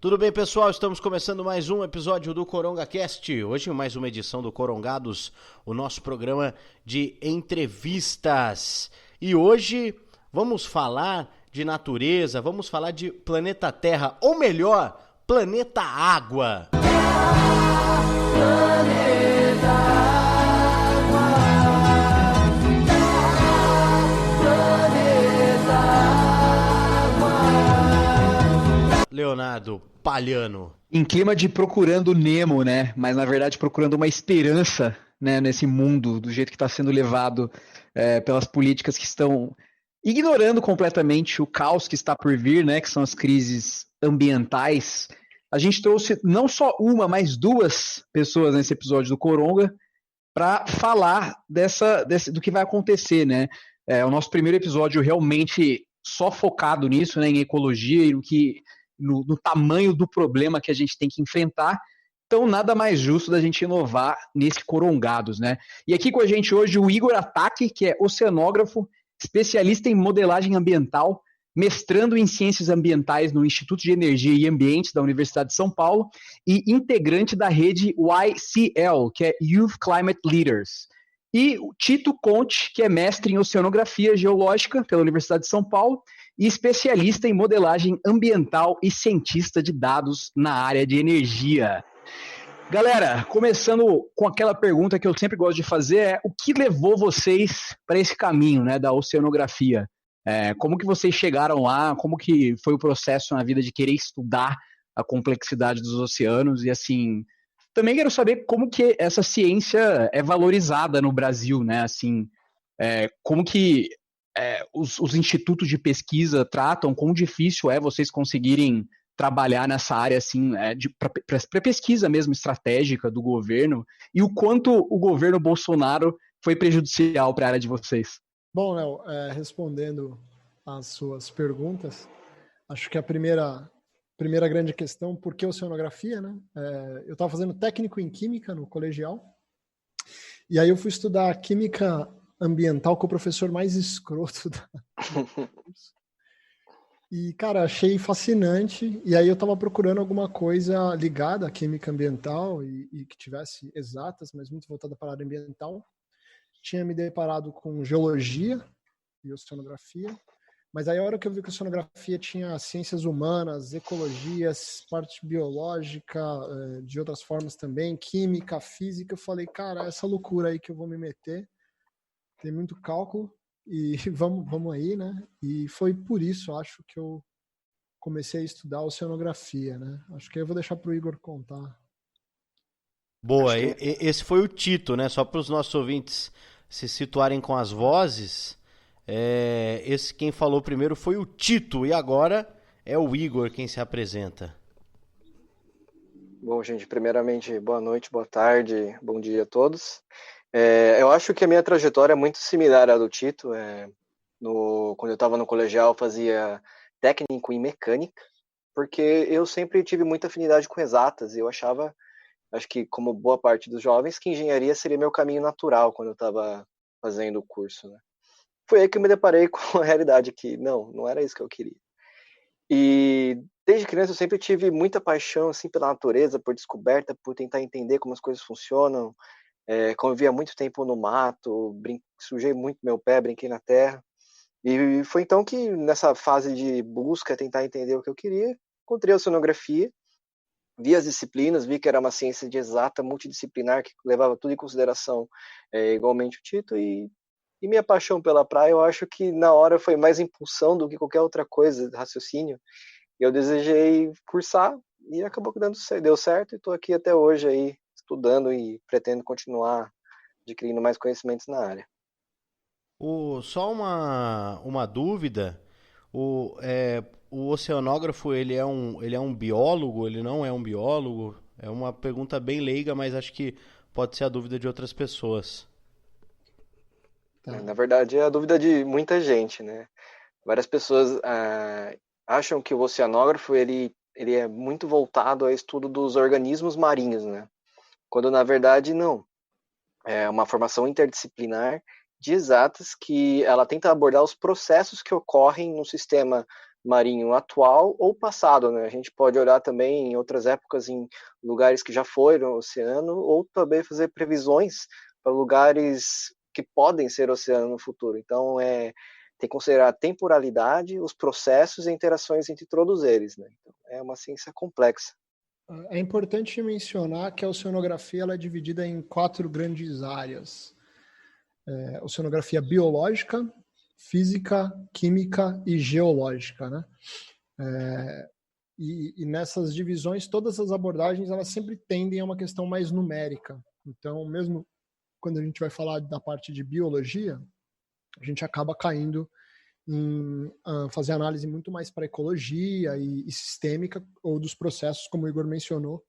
Tudo bem, pessoal? Estamos começando mais um episódio do CorongaCast. Hoje mais uma edição do Corongados, o nosso programa de entrevistas. E hoje vamos falar de natureza, vamos falar de planeta Terra, ou melhor, planeta Água. Leonardo Palhano. Em clima de procurando Nemo, né? Mas na verdade procurando uma esperança, né? Nesse mundo, do jeito que está sendo levado pelas políticas que estão ignorando completamente o caos que está por vir, né? Que são as crises ambientais. A gente trouxe não só uma, mas duas pessoas nesse episódio do Coronga para falar do que vai acontecer, né? O nosso primeiro episódio realmente só focado nisso, né? Em ecologia e no tamanho do problema que a gente tem que enfrentar. Então, nada mais justo da gente inovar nesse Corongados, né? E aqui com a gente hoje o Igor Ataque, que é oceanógrafo, especialista em modelagem ambiental, mestrando em ciências ambientais no Instituto de Energia e Ambiente da Universidade de São Paulo e integrante da rede YCL, que é Youth Climate Leaders. E o Tito Conte, que é mestre em oceanografia geológica pela Universidade de São Paulo e especialista em modelagem ambiental e cientista de dados na área de energia. Galera, começando com aquela pergunta que eu sempre gosto de fazer, o que levou vocês para esse caminho, né, da oceanografia? Como que vocês chegaram lá? Como que foi o processo na vida de querer estudar a complexidade dos oceanos? E assim, também quero saber como que essa ciência é valorizada no Brasil, né? Assim, como que os institutos de pesquisa tratam, quão difícil é vocês conseguirem trabalhar nessa área assim, para pesquisa mesmo estratégica do governo, e o quanto o governo Bolsonaro foi prejudicial para a área de vocês. Bom, Léo, respondendo às suas perguntas, acho que a primeira grande questão, por que oceanografia, né? Eu estava fazendo técnico em química no colegial, e aí eu fui estudar química ambiental com o professor mais escroto do curso. E, cara, achei fascinante. E aí eu estava procurando alguma coisa ligada à química ambiental e que tivesse exatas, mas muito voltada para a área ambiental. Tinha me deparado com geologia e oceanografia. Mas aí a hora que eu vi que a oceanografia tinha ciências humanas, ecologias, parte biológica, de outras formas também, química, física, eu falei, cara, essa loucura aí que eu vou me meter. Tem muito cálculo e vamos aí, né? E foi por isso, acho, que eu comecei a estudar oceanografia, né? Acho que eu vou deixar para o Igor contar. Boa, esse foi o Tito, né? Só para os nossos ouvintes se situarem com as vozes, esse quem falou primeiro foi o Tito e agora é o Igor quem se apresenta. Bom, gente, primeiramente, boa noite, boa tarde, bom dia a todos. Eu acho que a minha trajetória é muito similar à do Tito. Quando eu estava no colegial, eu fazia técnico em mecânica, porque eu sempre tive muita afinidade com exatas, e eu achava, acho que como boa parte dos jovens, que engenharia seria meu caminho natural quando eu estava fazendo o curso, né? Foi aí que eu me deparei com a realidade que não era isso que eu queria. E desde criança eu sempre tive muita paixão assim, pela natureza, por descoberta, por tentar entender como as coisas funcionam. Convivi há muito tempo no mato, sujei muito meu pé, brinquei na terra. E foi então que, nessa fase de busca, tentar entender o que eu queria, encontrei a oceanografia, vi as disciplinas, vi que era uma ciência de exata, multidisciplinar, que levava tudo em consideração, igualmente o Tito, e minha paixão pela praia, eu acho que na hora foi mais impulsão do que qualquer outra coisa, raciocínio. E eu desejei cursar, e acabou que deu certo, e estou aqui até hoje aí, estudando e pretendo continuar adquirindo mais conhecimentos na área. Só uma dúvida, o oceanógrafo ele é um biólogo, ele não é um biólogo? É uma pergunta bem leiga, mas acho que pode ser a dúvida de outras pessoas. Tá. Na verdade, é a dúvida de muita gente, né? Várias pessoas acham que o oceanógrafo ele é muito voltado ao estudo dos organismos marinhos, né? Quando na verdade não. É uma formação interdisciplinar de exatas que ela tenta abordar os processos que ocorrem no sistema marinho atual ou passado, né? A gente pode olhar também em outras épocas em lugares que já foram oceano, ou também fazer previsões para lugares que podem ser oceano no futuro. Então, tem que considerar a temporalidade, os processos e interações entre todos eles, né? Então, é uma ciência complexa. É importante mencionar que a oceanografia ela é dividida em 4 grandes áreas. Oceanografia biológica, física, química e geológica, né? E nessas divisões, todas as abordagens elas sempre tendem a uma questão mais numérica. Então, mesmo quando a gente vai falar da parte de biologia, a gente acaba caindo em fazer análise muito mais para ecologia e sistêmica, ou dos processos, como o Igor mencionou,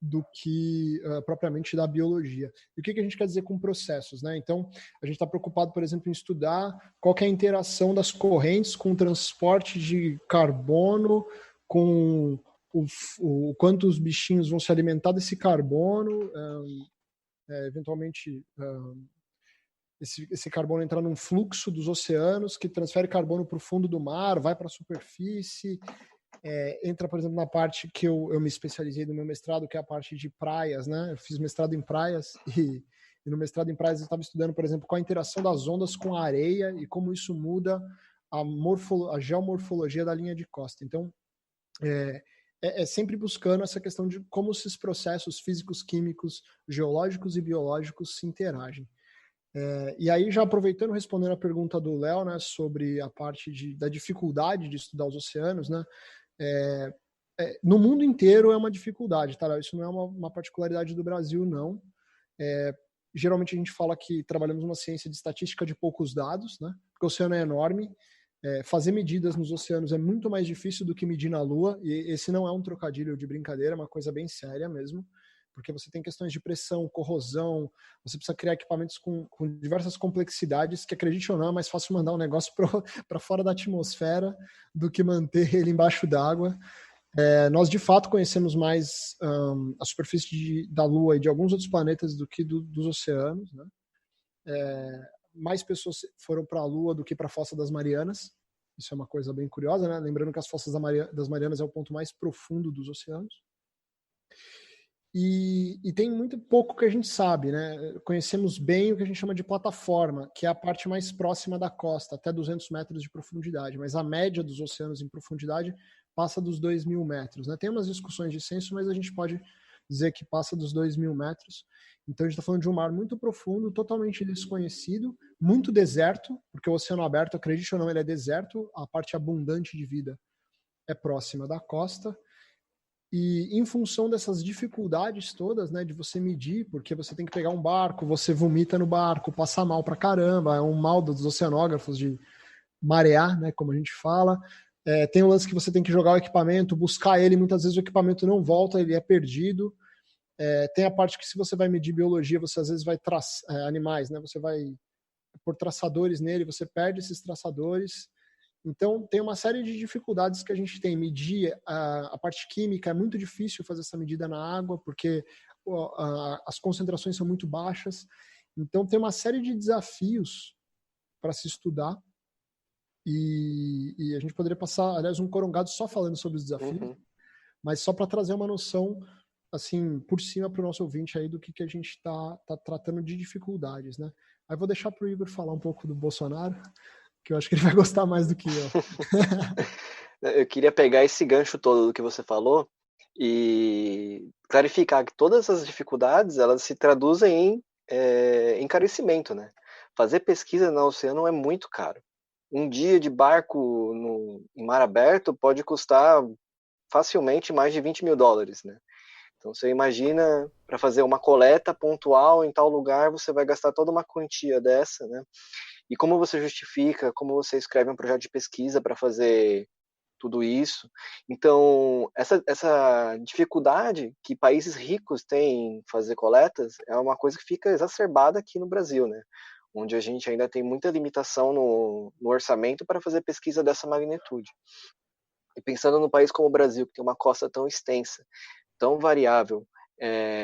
do que propriamente da biologia. E o que a gente quer dizer com processos, né? Então, a gente está preocupado, por exemplo, em estudar qual que é a interação das correntes com o transporte de carbono, com o quanto os bichinhos vão se alimentar desse carbono, eventualmente esse carbono entrar num fluxo dos oceanos que transfere carbono para o fundo do mar, vai para a superfície, entra, por exemplo, na parte que eu me especializei no meu mestrado, que é a parte de praias, né? Eu fiz mestrado em praias e no mestrado em praias eu estava estudando, por exemplo, qual a interação das ondas com a areia e como isso muda a geomorfologia da linha de costa. Então, sempre buscando essa questão de como esses processos físicos, químicos, geológicos e biológicos se interagem. E aí, já aproveitando, respondendo a pergunta do Léo, né, sobre a parte da dificuldade de estudar os oceanos, né, no mundo inteiro é uma dificuldade, tá? Isso não é uma particularidade do Brasil, não. Geralmente a gente fala que trabalhamos uma ciência de estatística de poucos dados, né, porque o oceano é enorme. Fazer medidas nos oceanos é muito mais difícil do que medir na Lua, e esse não é um trocadilho de brincadeira, é uma coisa bem séria mesmo, porque você tem questões de pressão, corrosão, você precisa criar equipamentos com diversas complexidades, que, acredite ou não, é mais fácil mandar um negócio para fora da atmosfera do que manter ele embaixo d'água. Nós, de fato, conhecemos mais a superfície da Lua e de alguns outros planetas do que dos oceanos, né? Mais pessoas foram para a Lua do que para a Fossa das Marianas. Isso é uma coisa bem curiosa, né? Lembrando que as Fossas das Marianas é o ponto mais profundo dos oceanos. E tem muito pouco que a gente sabe, né? Conhecemos bem o que a gente chama de plataforma, que é a parte mais próxima da costa, até 200 metros de profundidade, mas a média dos oceanos em profundidade passa dos 2.000 metros, né? Tem umas discussões de censo, mas a gente pode dizer que passa dos 2.000 metros. Então a gente está falando de um mar muito profundo, totalmente desconhecido, muito deserto, porque o oceano aberto, acredite ou não, ele é deserto, a parte abundante de vida é próxima da costa. E em função dessas dificuldades todas, né, de você medir, porque você tem que pegar um barco, você vomita no barco, passa mal pra caramba, é um mal dos oceanógrafos de marear, né, como a gente fala. Tem o lance que você tem que jogar o equipamento, buscar ele, muitas vezes o equipamento não volta, ele é perdido. Tem a parte que, se você vai medir biologia, você às vezes vai animais, né, você vai pôr traçadores nele, você perde esses traçadores. Então, tem uma série de dificuldades que a gente tem. Medir a parte química, é muito difícil fazer essa medida na água, porque as concentrações são muito baixas. Então, tem uma série de desafios para se estudar. E a gente poderia passar, aliás, um corongado só falando sobre os desafios, mas só para trazer uma noção, assim, por cima para o nosso ouvinte aí do que a gente está tratando de dificuldades, né? Aí vou deixar para o Igor falar um pouco do Bolsonaro, que eu acho que ele vai gostar mais do que eu. Eu queria pegar esse gancho todo do que você falou e clarificar que todas essas dificuldades, elas se traduzem em encarecimento, né? Fazer pesquisa no oceano é muito caro. Um dia de barco em mar aberto pode custar facilmente mais de $20 mil, né? Então, você imagina, para fazer uma coleta pontual em tal lugar, você vai gastar toda uma quantia dessa, né? E como você justifica, como você escreve um projeto de pesquisa para fazer tudo isso? Então, essa dificuldade que países ricos têm em fazer coletas é uma coisa que fica exacerbada aqui no Brasil, né? Onde a gente ainda tem muita limitação no orçamento para fazer pesquisa dessa magnitude. E pensando num país como o Brasil, que tem uma costa tão extensa, tão variável,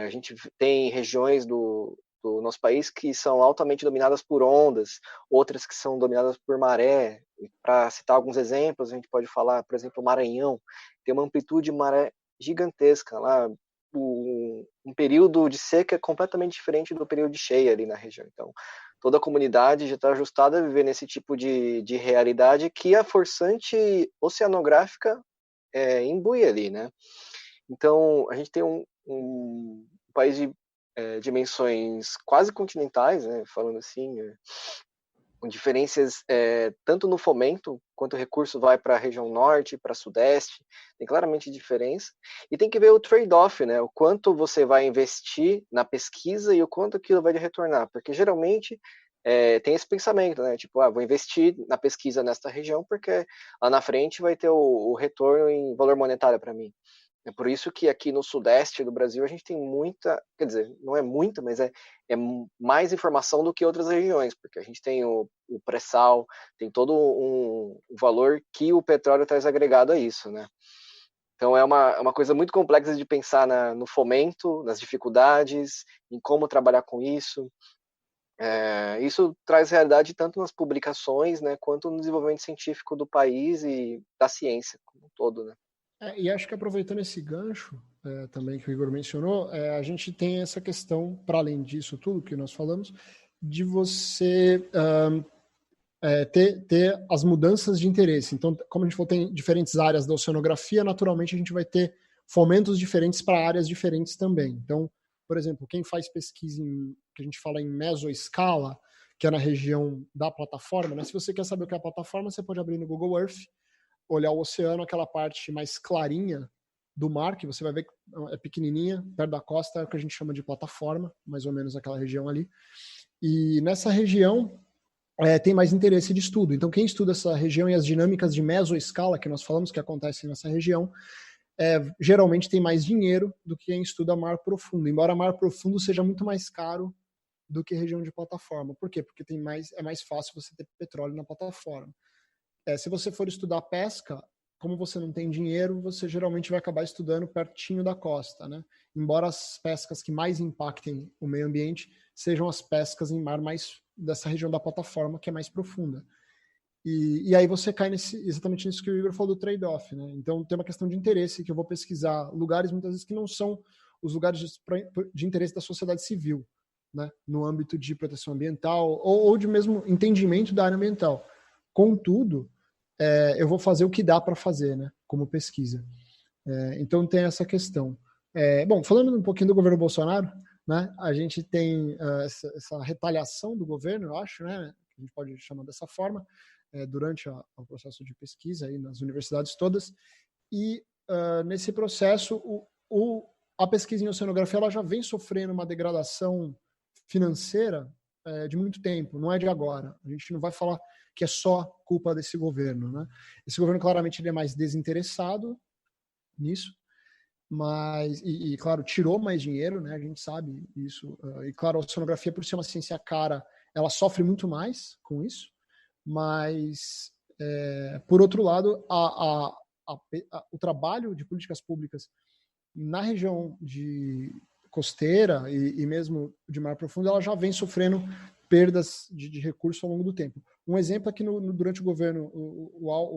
a gente tem regiões do do nosso país que são altamente dominadas por ondas, outras que são dominadas por maré. Para citar alguns exemplos, a gente pode falar, por exemplo, o Maranhão, tem uma amplitude de maré gigantesca lá, um período de seca completamente diferente do período de cheia ali na região. Então, toda a comunidade já está ajustada a viver nesse tipo de realidade que a forçante oceanográfica imbui ali, né? Então, a gente tem um país de dimensões quase continentais, né, falando assim, com diferenças tanto no fomento, quanto o recurso vai para a região norte, para sudeste, tem claramente diferença. E tem que ver o trade-off, né, o quanto você vai investir na pesquisa e o quanto aquilo vai lhe retornar, porque geralmente tem esse pensamento, né, tipo, vou investir na pesquisa nesta região porque lá na frente vai ter o retorno em valor monetário para mim. É por isso que aqui no sudeste do Brasil a gente tem muita, quer dizer, não é muita, mas é mais informação do que outras regiões, porque a gente tem o pré-sal, tem todo um valor que o petróleo traz agregado a isso, né? Então é uma coisa muito complexa de pensar no fomento, nas dificuldades, em como trabalhar com isso. Isso traz realidade tanto nas publicações, né, quanto no desenvolvimento científico do país e da ciência como um todo, né? E acho que aproveitando esse gancho também que o Igor mencionou, a gente tem essa questão, para além disso tudo que nós falamos, de você ter as mudanças de interesse. Então, como a gente falou, tem diferentes áreas da oceanografia, naturalmente a gente vai ter fomentos diferentes para áreas diferentes também. Então, por exemplo, quem faz pesquisa que a gente fala em mesoescala, que é na região da plataforma, né? Se você quer saber o que é a plataforma, você pode abrir no Google Earth, olhar o oceano, aquela parte mais clarinha do mar, que você vai ver que é pequenininha, perto da costa, é o que a gente chama de plataforma, mais ou menos aquela região ali. E nessa região tem mais interesse de estudo. Então, quem estuda essa região e as dinâmicas de mesoescala, que nós falamos que acontecem nessa região, geralmente tem mais dinheiro do que quem estuda mar profundo, embora mar profundo seja muito mais caro do que região de plataforma. Por quê? Porque é mais fácil você ter petróleo na plataforma. Se você for estudar pesca, como você não tem dinheiro, você geralmente vai acabar estudando pertinho da costa, né? Embora as pescas que mais impactem o meio ambiente sejam as pescas em mar mais dessa região da plataforma, que é mais profunda. E aí você cai exatamente nisso que o Igor falou do trade-off, né? Então tem uma questão de interesse, que eu vou pesquisar lugares muitas vezes que não são os lugares de interesse da sociedade civil, né? No âmbito de proteção ambiental ou de mesmo entendimento da área ambiental. Contudo, eu vou fazer o que dá para fazer, né, como pesquisa. Então tem essa questão. Bom, falando um pouquinho do governo Bolsonaro, né, a gente tem essa retaliação do governo, eu acho, né, a gente pode chamar dessa forma, durante o processo de pesquisa aí nas universidades todas, e nesse processo a pesquisa em oceanografia ela já vem sofrendo uma degradação financeira de muito tempo, não é de agora. A gente não vai falar que é só culpa desse governo, né? Esse governo claramente ele é mais desinteressado nisso, mas claro, tirou mais dinheiro, né? A gente sabe isso. E claro, a oceanografia, por ser uma ciência cara, ela sofre muito mais com isso, mas por outro lado, o trabalho de políticas públicas na região de costeira e mesmo de mar profundo, ela já vem sofrendo perdas de recursos ao longo do tempo. Um exemplo é que durante o governo,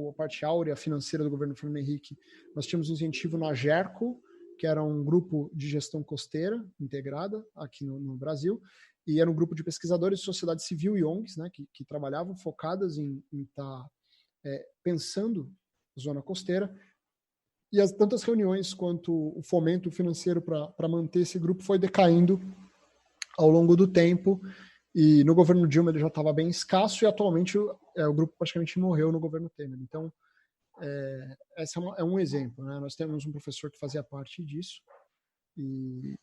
a parte áurea financeira do governo Fernando Henrique, nós tínhamos um incentivo na GERCO, que era um grupo de gestão costeira integrada aqui no Brasil, e era um grupo de pesquisadores de sociedade civil e ONGs, né, que trabalhavam focadas em estar pensando zona costeira, e tanto as reuniões quanto o fomento financeiro para manter esse grupo foi decaindo ao longo do tempo, e no governo Dilma ele já estava bem escasso, e atualmente o grupo praticamente morreu no governo Temer. Então, esse é um exemplo, né? Nós temos um professor que fazia parte disso, e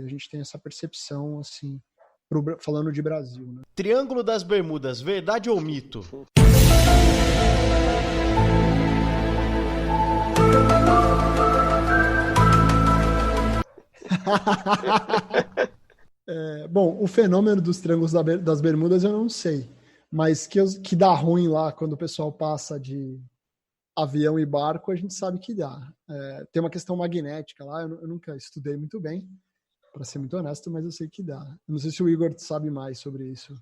a gente tem essa percepção, assim, falando de Brasil, né? Triângulo das Bermudas, verdade ou mito? Bom, o fenômeno dos triângulos das Bermudas eu não sei, mas que dá ruim lá quando o pessoal passa de avião e barco, a gente sabe que dá. Tem uma questão magnética lá, eu nunca estudei muito bem, para ser muito honesto, mas eu sei que dá. Eu não sei se o Igor sabe mais sobre isso.